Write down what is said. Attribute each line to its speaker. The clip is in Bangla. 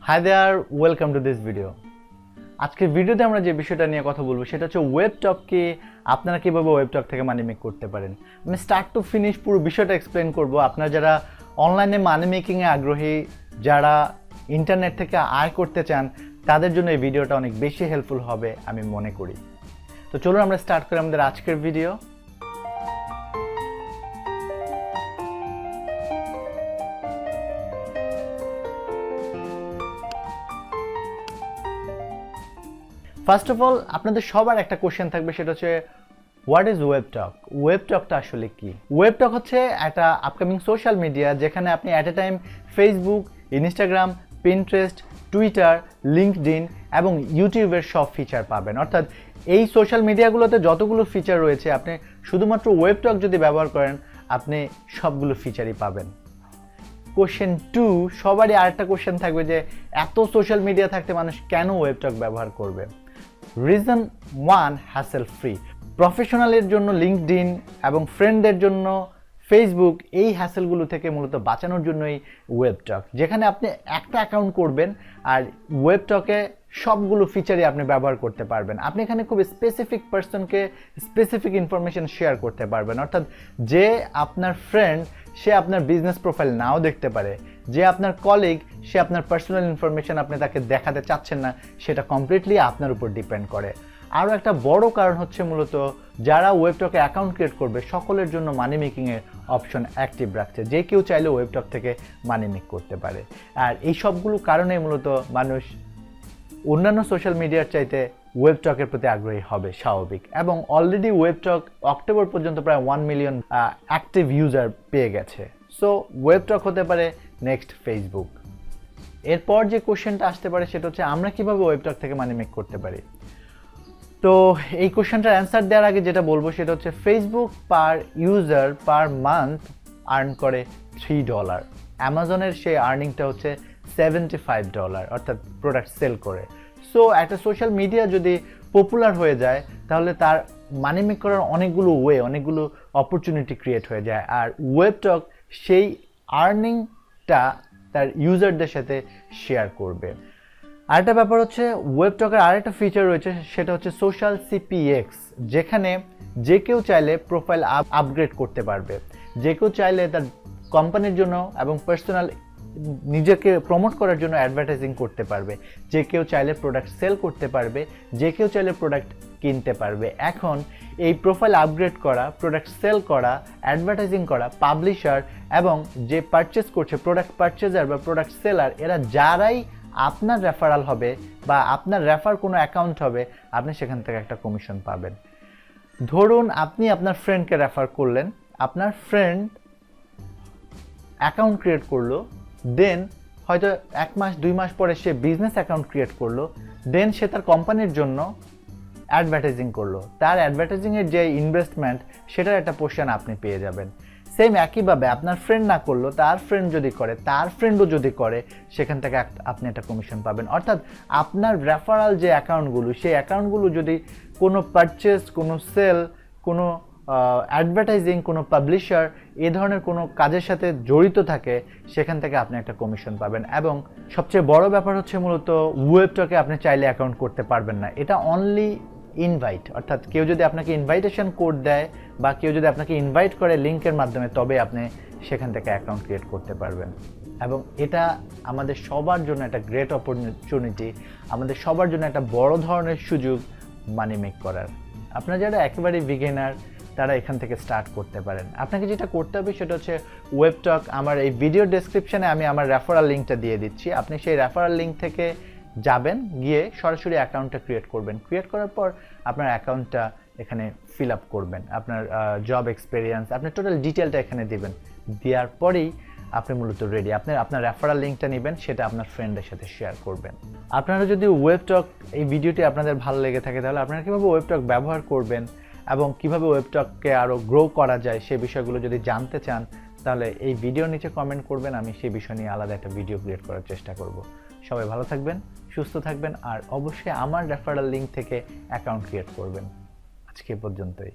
Speaker 1: Hi there, welcome to this video. আজকের ভিডিওতে আমরা যে বিষয়টা নিয়ে কথা বলবো সেটা হচ্ছে ওয়েবটককে আপনারা কিভাবে ওয়েবটক থেকে মানি মেক করতে পারেন। আমি স্টার্ট টু ফিনিশ পুরো বিষয়টা এক্সপ্লেন করব। আপনারা যারা অনলাইনে মানি মেকিং এ আগ্রহী, যারা ইন্টারনেট থেকে আয় করতে চান, তাদের জন্য এই ভিডিওটা অনেক বেশি হেল্পফুল হবে আমি মনে করি। তো চলুন আমরা স্টার্ট করি আমাদের আজকের ভিডিও। ফার্স্ট অফ অল আপনাদের সবার একটা কোশ্চেন থাকবে, সেটা হচ্ছে হোয়াট ইজ ওয়েবটক। ওয়েবটকটা আসলে কি? ওয়েবটক হচ্ছে একটা আপকামিং সোশ্যাল মিডিয়া যেখানে আপনি at a time Facebook, Instagram, Pinterest, Twitter, LinkedIn এবং ইউটিউবের সব ফিচার পাবেন। অর্থাৎ এই সোশ্যাল মিডিয়াগুলোতে যতগুলো ফিচার রয়েছে আপনি শুধুমাত্র ওয়েবটক যদি ব্যবহার করেন আপনি সবগুলো ফিচারই পাবেন। কোশ্চেন 2, সবারই আরেকটা কোশ্চেন থাকবে যে এত সোশ্যাল মিডিয়া থাকতে মানুষ কেন ওয়েবটক ব্যবহার করবে? Reason 1, hassle free. প্রফেশনালের জন্য লিঙ্কডইন এবং ফ্রেন্ডদের জন্য ফেসবুক, এই হ্যাসেলগুলো থেকে মূলত বাঁচানোর জন্যই ওয়েবটক, যেখানে আপনি একটা অ্যাকাউন্ট করবেন আর ওয়েবটকে সবগুলো ফিচারই আপনি ব্যবহার করতে পারবেন। আপনি এখানে খুব স্পেসিফিক পার্সনকে স্পেসিফিক ইনফরমেশন শেয়ার করতে পারবেন। অর্থাৎ যে আপনার ফ্রেন্ড সে আপনার বিজনেস প্রোফাইল নাও দেখতে পারে, যে আপনার কলিগ সে আপনার পার্সোনাল ইনফরমেশন আপনি তাকে দেখাতে চাচ্ছেন না, সেটা কমপ্লিটলি আপনার উপর ডিপেন্ড করে। আরও একটা বড় কারণ হচ্ছে মূলত যারা ওয়েবটকে অ্যাকাউন্ট ক্রিয়েট করবে সকলের জন্য মানি মেকিংয়ের অপশন অ্যাক্টিভ রাখছে, যে কেউ চাইলে ওয়েবটক থেকে মানি মেক করতে পারে। আর এই সবগুলো কারণে মূলত মানুষ অন্যান্য সোশ্যাল মিডিয়ার চাইতে ওয়েবটকের প্রতি আগ্রহী হবে, স্বাভাবিক। এবং অলরেডি ওয়েবটক অক্টোবর পর্যন্ত প্রায় 1 মিলিয়ন অ্যাক্টিভ ইউজার পেয়ে গেছে। সো ওয়েবটক হতে পারে নেক্সট ফেসবুক। এরপর যে কোশ্চেনটা আসতে পারে সেটা হচ্ছে আমরা কিভাবে ওয়েবটক থেকে মানি মেক করতে পারি। তো এই কোশ্চেনটার অ্যান্সার দেওয়ার আগে যেটা বলবো সেটা হচ্ছে ফেসবুক পার ইউজার পার মান্থ আর্ন করে $3। অ্যামাজনের সেই আর্নিংটা হচ্ছে $75, অর্থাৎ প্রোডাক্ট সেল করে। সো একটা সোশ্যাল মিডিয়া যদি পপুলার হয়ে যায় তাহলে তার মানি মেক করার অনেকগুলো অনেকগুলো অপরচুনিটি ক্রিয়েট হয়ে যায়। আর ওয়েবটক সেই আর্নিংটা তার ইউজারদের সাথে শেয়ার করবে। আরেকটা ব্যাপার হচ্ছে ওয়েবটকের আরেকটা ফিচার রয়েছে, সেটা হচ্ছে সোশ্যাল সিপিএক্স, যেখানে যে কেউ চাইলে প্রোফাইল আপগ্রেড করতে পারবে, যে কেউ চাইলে তার কোম্পানির জন্য এবং পার্সোনাল নিজেকে প্রমোট করার জন্য অ্যাডভার্টাইজিং করতে পারবে, যে কেউ চাইলে প্রোডাক্ট সেল করতে পারবে, যে কেউ চাইলে প্রোডাক্ট কিনতে পারবে। এখন এই প্রোফাইল আপগ্রেড করা, প্রোডাক্ট সেল করা, অ্যাডভার্টাইজিং করা, পাবলিশার এবং যে পারচেস করছে প্রোডাক্ট পারচেজার বা প্রোডাক্ট সেলার, এরা যারাই আপনার রেফারাল হবে বা আপনার রেফার কোনো অ্যাকাউন্ট হবে, আপনি সেখান থেকে একটা কমিশন পাবেন। ধরুন আপনি আপনার ফ্রেন্ডকে রেফার করলেন, আপনার ফ্রেন্ড অ্যাকাউন্ট ক্রিয়েট করলো, দেন হয়তো 1 মাস 2 মাস পরে সে বিজনেস অ্যাকাউন্ট ক্রিয়েট করলো, দেন সে তার কোম্পানির জন্য অ্যাডভার্টাইজিং করলো। তার অ্যাডভার্টাইজিংয়ের যে ইনভেস্টমেন্ট সেটার একটা পোর্শন আপনি পেয়ে যাবেন। সেম একইভাবে আপনার ফ্রেন্ড না করলো, তার ফ্রেন্ড যদি করে, তার ফ্রেন্ডও যদি করে, সেখান থেকে আপনি একটা কমিশন পাবেন। অর্থাৎ আপনার রেফারাল যে অ্যাকাউন্টগুলো, সেই অ্যাকাউন্টগুলো যদি কোনো পারচেস, কোনো সেল, কোনো অ্যাডভার্টাইজিং, কোনো পাবলিশার এই ধরনের কোনো কাজের সাথে জড়িত থাকে, সেখান থেকে আপনি একটা কমিশন পাবেন। এবং সবচেয়ে বড় ব্যাপার হচ্ছে মূলত ওয়েবটকে আপনি চাইলে অ্যাকাউন্ট করতে পারবেন না, এটা অনলি ইনভাইট। অর্থাৎ কেউ যদি আপনাকে ইনভাইটেশন কোড দেয় বা কেউ যদি আপনাকে ইনভাইট করে লিঙ্কের মাধ্যমে, তবে আপনি সেখান থেকে অ্যাকাউন্ট ক্রিয়েট করতে পারবেন। এবং এটা আমাদের সবার জন্য একটা গ্রেট অপরচুনিটি, আমাদের সবার জন্য একটা বড় ধরনের সুযোগ মানি মেক করার। আপনারা যারা একেবারেই বিগিনার তারা এখান থেকে স্টার্ট করতে পারেন। আপনাকে যেটা করতে হবে সেটা হচ্ছে ওয়েবটক, আমার এই ভিডিও ডেসক্রিপশানে আমি আমার রেফারাল লিঙ্কটা দিয়ে দিচ্ছি। আপনি সেই রেফারাল লিঙ্ক থেকে যাবেন, গিয়ে সরাসরি অ্যাকাউন্টটা ক্রিয়েট করবেন। ক্রিয়েট করার পর আপনার অ্যাকাউন্টটা এখানে ফিল আপ করবেন, আপনার জব এক্সপিরিয়েন্স, আপনার টোটাল ডিটেলটা এখানে দিবেন। দেওয়ার পরেই আপনি মূলত রেডি। আপনার রেফারাল লিঙ্কটা নেবেন, সেটা আপনার ফ্রেন্ডের সাথে শেয়ার করবেন। আপনারা যদি ওয়েবটক এই ভিডিওটি আপনাদের ভালো লেগে থাকে তাহলে আপনারা কীভাবে ওয়েবটক ব্যবহার করবেন এবং কিভাবে ওয়েবটককে আরও গ্রো করা যায় সেই বিষয়গুলো যদি জানতে চান তাহলে এই ভিডিওর নিচে কমেন্ট করবেন, আমি সেই বিষয় নিয়ে আলাদা একটা ভিডিও ক্রিয়েট করার চেষ্টা করব। সবাই ভালো থাকবেন, সুস্থ থাকবেন আর অবশ্যই আমার রেফারাল লিঙ্ক থেকে অ্যাকাউন্ট ক্রিয়েট করবেন। আজকে পর্যন্তই।